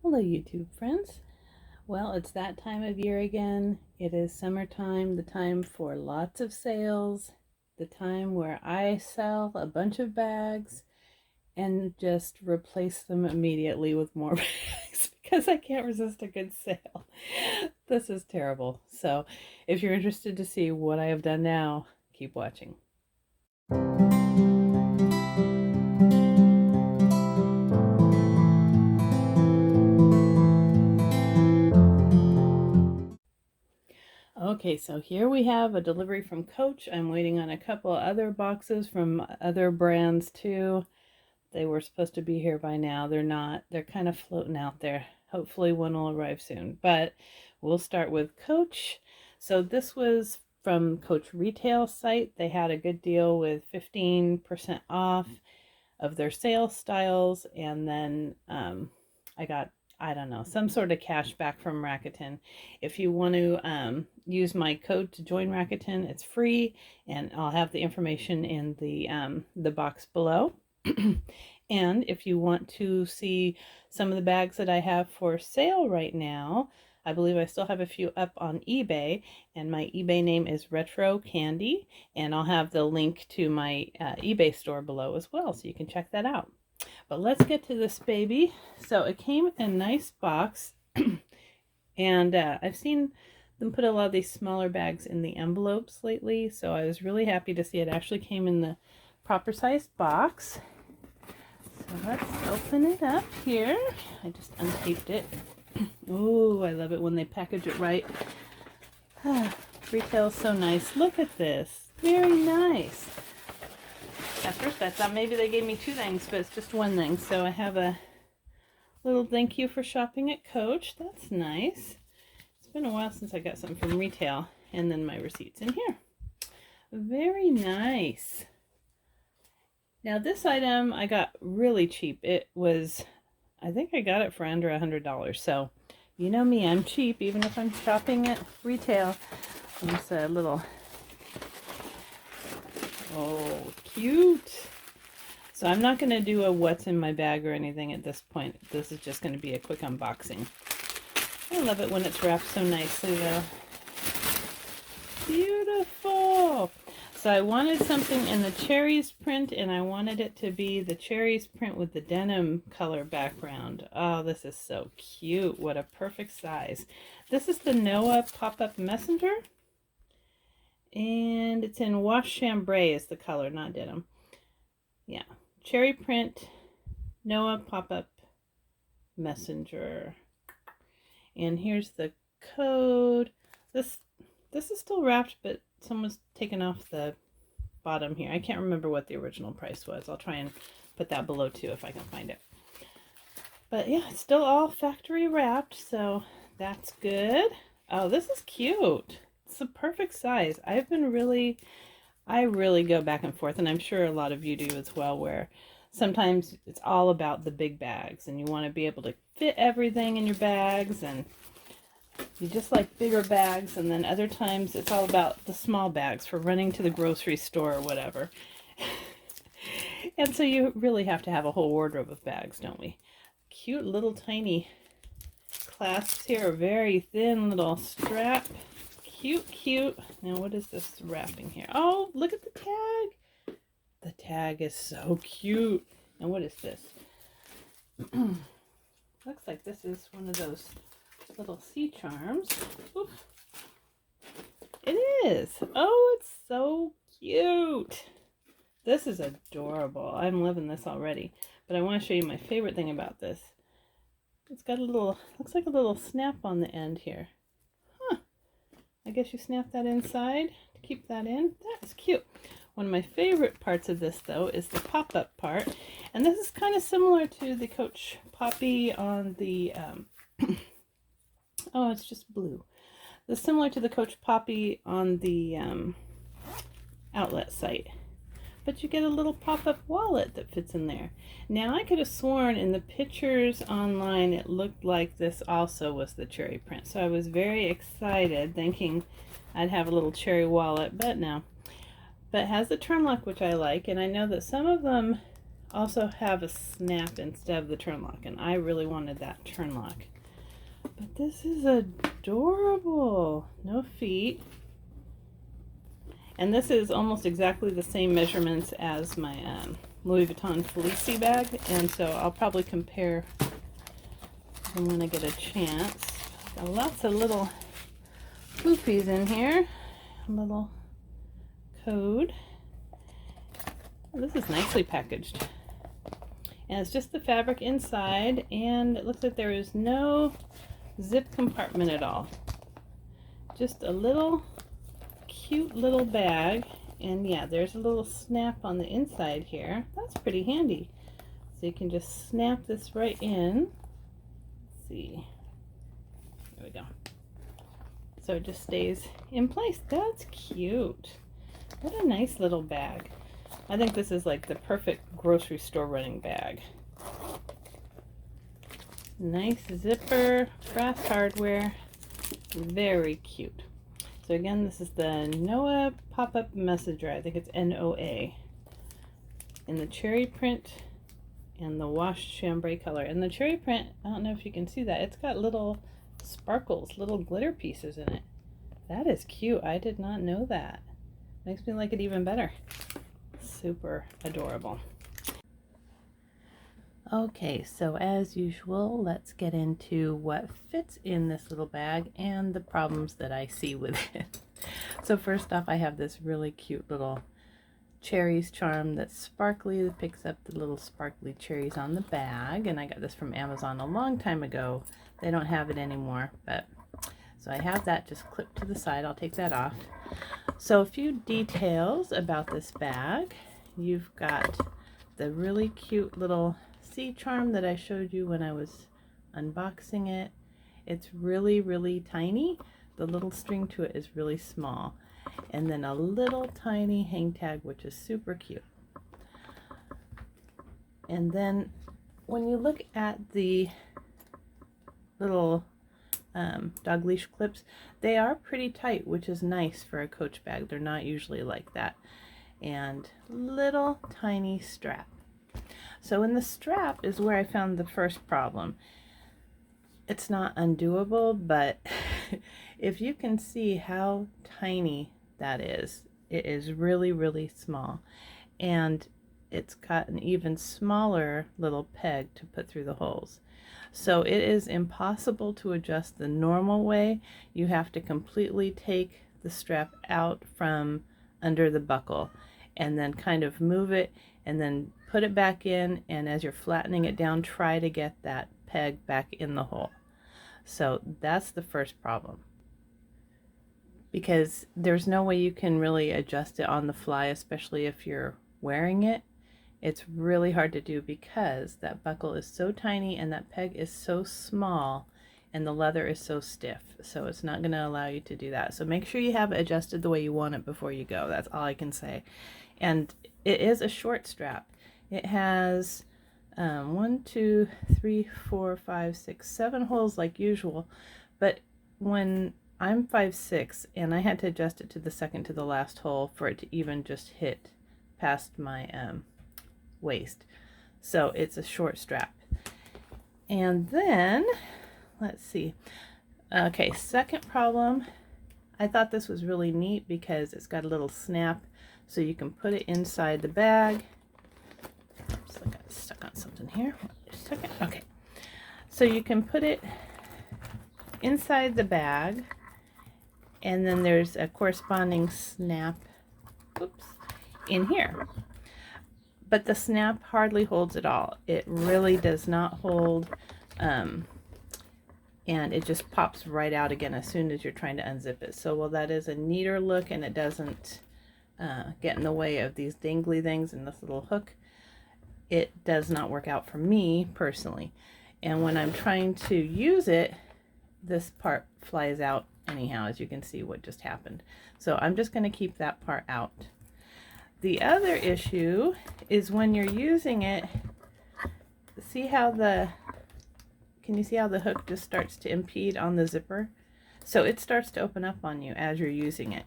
Hello YouTube friends. Well, it's that time of year again. It is summertime, the time for lots of sales, the time where I sell a bunch of bags and just replace them immediately with more bags because I can't resist a good sale. This is terrible. So if you're interested to see what I have done now, keep watching. Okay, so here we have a delivery from Coach. I'm waiting on a couple other boxes from other brands too. They were supposed to be here by now. They're not. They're kind of floating out there. Hopefully one will arrive soon. But we'll start with Coach. So this was from Coach retail site. They had a good deal with 15% off of their sales styles. And then I got, I don't know, some sort of cash back from Rakuten. If you want to use my code to join Rakuten, it's free, and I'll have the information in the box below. And if you want to see some of the bags that I have for sale right now, I believe I still have a few up on eBay, and my eBay name is Retro Candy, and I'll have the link to my eBay store below as well, so you can check that out. But let's get to this baby. So it came in a nice box, and I've seen them put a lot of these smaller bags in the envelopes lately, so I was really happy to see it actually came in the proper sized box. So let's open it up here. I just untaped it. Oh, I love it when they package it right. Retail's so nice. Look at this. Very nice. At first I thought maybe they gave me two things, but it's just one thing. So I have a little thank you for shopping at Coach. That's nice. It's been a while since I got something from retail. And then my receipts in here. Very nice. Now this item I got really cheap. It was, I think I got it for under $100. So you know me, I'm cheap even if I'm shopping at retail. It's a little, oh, cute. So I'm not going to do a what's in my bag or anything at this point. This is just going to be a quick unboxing. I love it when it's wrapped so nicely though. Beautiful. So I wanted something in the cherries print, and I wanted it to be the cherries print with the denim color background. Oh, this is so cute. What a perfect size. This is the NOA pop-up messenger, and it's in wash chambray is the color, not denim. Yeah, cherry print NOA pop-up messenger. And here's the code. This is still wrapped, but someone's taken off the bottom here. I can't remember what the original price was. I'll try and put that below too if I can find it. But yeah, it's still all factory wrapped, so that's good. Oh, this is cute. It's the perfect size. I really go back and forth, and I'm sure a lot of you do as well, where sometimes it's all about the big bags and you want to be able to fit everything in your bags, and you just like bigger bags, and then other times it's all about the small bags for running to the grocery store or whatever. And so you really have to have a whole wardrobe of bags, don't we? Cute little tiny clasps here, a very thin little strap. Cute, cute. Now what is this wrapping here? Oh, look at the tag. The tag is so cute. And what is this? Looks like this is one of those little sea charms. Oof. It is. Oh, it's so cute. This is adorable. I'm loving this already. But I want to show you my favorite thing about this. It's got a little, looks like a little snap on the end here. Huh. I guess you snap that inside to keep that in. That is cute. One of my favorite parts of this, though, is the pop-up part. And this is kind of similar to the Coach Poppy on the... oh, it's just blue. It's similar to the Coach Poppy on the outlet site. But you get a little pop-up wallet that fits in there. Now, I could have sworn in the pictures online it looked like this also was the cherry print. So I was very excited thinking I'd have a little cherry wallet, but no. But it has the turn lock, which I like, and I know that some of them also have a snap instead of the turn lock, and I really wanted that turn lock. But this is adorable. No feet. And this is almost exactly the same measurements as my Louis Vuitton Felici bag, and so I'll probably compare when I get a chance. Got lots of little floopies in here. A little code. This is nicely packaged. And it's just the fabric inside, and it looks like there is no zip compartment at all. Just a little cute little bag, and yeah, there's a little snap on the inside here. That's pretty handy. So you can just snap this right in. Let's see. There we go. So it just stays in place. That's cute. What a nice little bag. I think this is like the perfect grocery store running bag. Nice zipper, brass hardware, very cute. So again, this is the NOA pop-up messenger. I think it's NOA. In the cherry print and the washed chambray color. And the cherry print, I don't know if you can see that, it's got little sparkles, little glitter pieces in it. That is cute. I did not know that. Makes me like it even better. Super adorable. Okay, so as usual, let's get into what fits in this little bag and the problems that I see with it. So first off, I have this really cute little cherries charm that's sparkly. It picks up the little sparkly cherries on the bag, and I got this from Amazon a long time ago. They don't have it anymore, but so I have that just clipped to the side. I'll take that off. So a few details about this bag. You've got the really cute little sea charm that I showed you when I was unboxing it. It's really, really tiny. The little string to it is really small. And then a little tiny hang tag, which is super cute. And then when you look at the little dog leash clips, they are pretty tight, which is nice for a Coach bag. They're not usually like that. And little tiny strap. So in the strap is where I found the first problem. It's not undoable, but if you can see how tiny that is, it is really, really small. And it's got an even smaller little peg to put through the holes. So it is impossible to adjust the normal way. You have to completely take the strap out from under the buckle and then kind of move it and then put it back in, and as you're flattening it down, try to get that peg back in the hole. So that's the first problem, because there's no way you can really adjust it on the fly, especially if you're wearing it. It's really hard to do because that buckle is so tiny and that peg is so small and the leather is so stiff, so it's not going to allow you to do that. So make sure you have it adjusted the way you want it before you go. That's all I can say. And it is a short strap. It has 1, 2, 3, 4, 5, 6, 7 holes like usual, but when I'm 5'6" and I had to adjust it to the second to the last hole for it to even just hit past my waist. So it's a short strap. And then let's see. Okay, second problem. I thought this was really neat because it's got a little snap so you can put it inside the bag. Oops, I got stuck on something here. Just a second. Okay. So you can put it inside the bag, and then there's a corresponding snap, oops, in here. But the snap hardly holds at all. It really does not hold, and it just pops right out again as soon as you're trying to unzip it. So while that is a neater look and it doesn't get in the way of these dangly things and this little hook, it does not work out for me personally. And when I'm trying to use it, this part flies out anyhow, as you can see what just happened. So I'm just going to keep that part out. The other issue is when you're using it, see how can you see how the hook just starts to impede on the zipper? So it starts to open up on you as you're using it.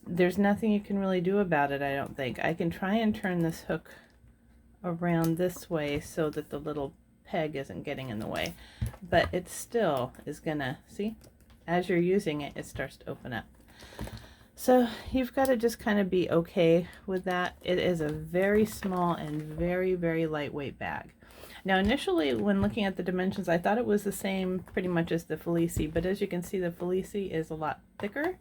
There's nothing you can really do about it, I don't think. I can try and turn this hook around this way so that the little peg isn't getting in the way. But it still is gonna, see, as you're using it, it starts to open up. So you've got to just kind of be okay with that. It is a very small and very, very lightweight bag. Now initially when looking at the dimensions, I thought it was the same pretty much as the Felici, but as you can see, the Felici is a lot thicker,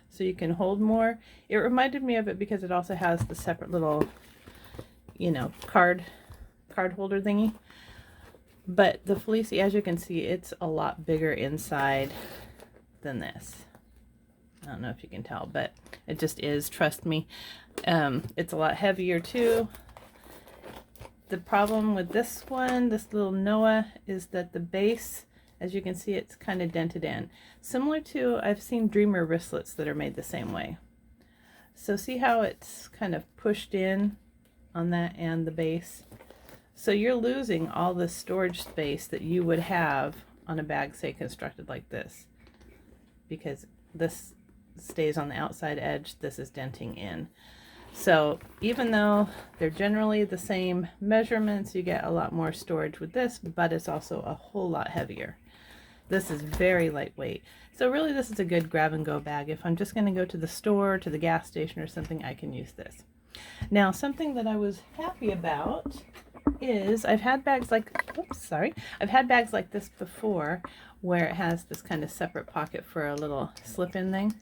so you can hold more. It reminded me of it because it also has the separate little, you know, card holder thingy. But the Felici, as you can see, it's a lot bigger inside than this. I don't know if you can tell, but it just is, trust me. It's a lot heavier too. The problem with this one, this little NOA, is that the base, as you can see, it's kind of dented in. Similar to, I've seen Dreamer wristlets that are made the same way. So see how it's kind of pushed in on that and the base? So you're losing all the storage space that you would have on a bag, say, constructed like this, because this stays on the outside edge, this is denting in. So even though they're generally the same measurements, you get a lot more storage with this, but it's also a whole lot heavier. This is very lightweight. So really this is a good grab and go bag. If I'm just going to go to the store, to the gas station or something, I can use this. Now something that I was happy about is I've had bags like, I've had bags like this before where it has this kind of separate pocket for a little slip-in thing.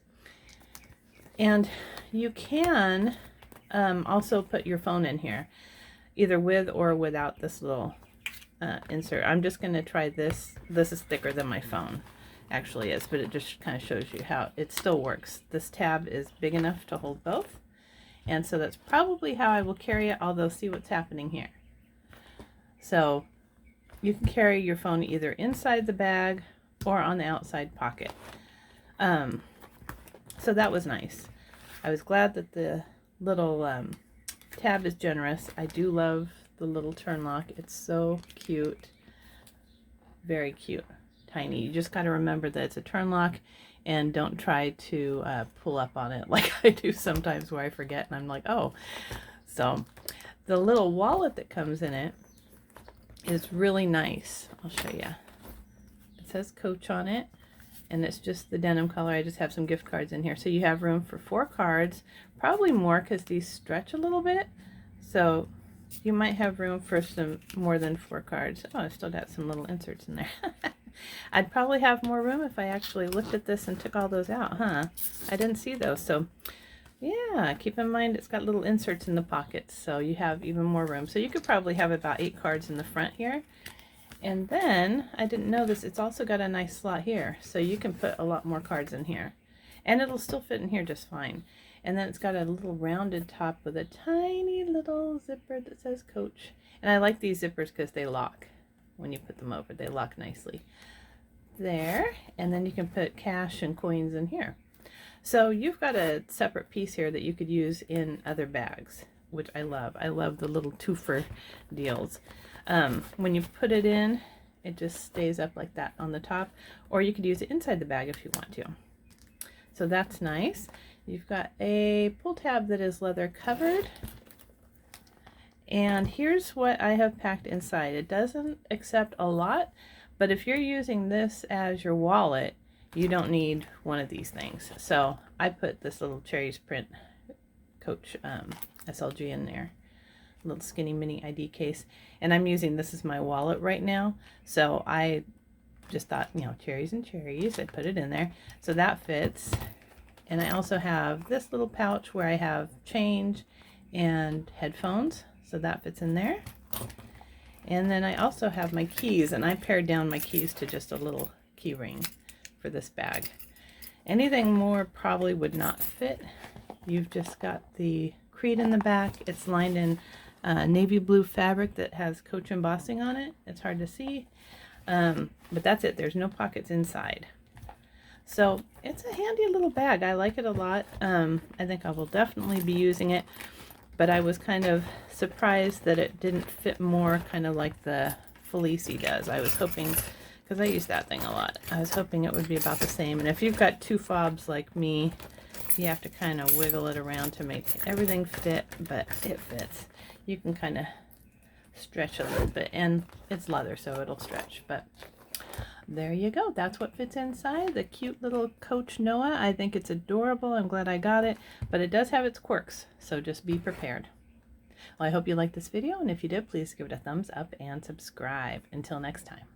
And you can also put your phone in here, either with or without this little insert. I'm just going to try this. This is thicker than my phone actually is, but it just kind of shows you how it still works. This tab is big enough to hold both, and so that's probably how I will carry it, although see what's happening here. So you can carry your phone either inside the bag or on the outside pocket. So that was nice. I was glad that the little tab is generous. I do love the little turn lock. It's so cute. Very cute. Tiny. You just got to remember that it's a turn lock and don't try to pull up on it like I do sometimes where I forget and I'm like, oh. So the little wallet that comes in it is really nice. I'll show you. It says Coach on it. And it's just the denim color. I just have some gift cards in here. So you have room for 4 cards, probably more because these stretch a little bit. So you might have room for some more than 4 cards. Oh, I still got some little inserts in there. I'd probably have more room if I actually looked at this and took all those out, huh? I didn't see those. So yeah, keep in mind it's got little inserts in the pockets, so you have even more room. So you could probably have about 8 cards in the front here. And then, I didn't know this, it's also got a nice slot here, so you can put a lot more cards in here. And it'll still fit in here just fine. And then it's got a little rounded top with a tiny little zipper that says Coach. And I like these zippers because they lock. When you put them over, they lock nicely. There, and then you can put cash and coins in here. So you've got a separate piece here that you could use in other bags, which I love. I love the little twofer deals. When you put it in, it just stays up like that on the top, or you could use it inside the bag if you want to. So that's nice. You've got a pull tab that is leather covered, and here's what I have packed inside. It doesn't accept a lot, but if you're using this as your wallet, you don't need one of these things. So I put this little Cherries print Coach SLG in there. Little skinny mini ID case, and I'm using this as my wallet right now, so I just thought, you know, cherries and cherries, I put it in there, so that fits. And I also have this little pouch where I have change and headphones, so that fits in there. And then I also have my keys, and I pared down my keys to just a little key ring for this bag. Anything more probably would not fit. You've just got the creed in the back. It's lined in navy blue fabric that has Coach embossing on it. It's hard to see, but that's it. There's no pockets inside. So it's a handy little bag. I like it a lot. I think I will definitely be using it, but I was kind of surprised that it didn't fit more kind of like the Felici does. I was hoping, because I use that thing a lot, I was hoping it would be about the same. And if you've got 2 fobs like me, you have to kind of wiggle it around to make everything fit, but it fits. You can kind of stretch a little bit, and it's leather, so it'll stretch. But there you go. That's what fits inside the cute little Coach NOA. I think it's adorable. I'm glad I got it, but it does have its quirks, so just be prepared. Well, I hope you liked this video, and if you did, please give it a thumbs up and subscribe. Until next time.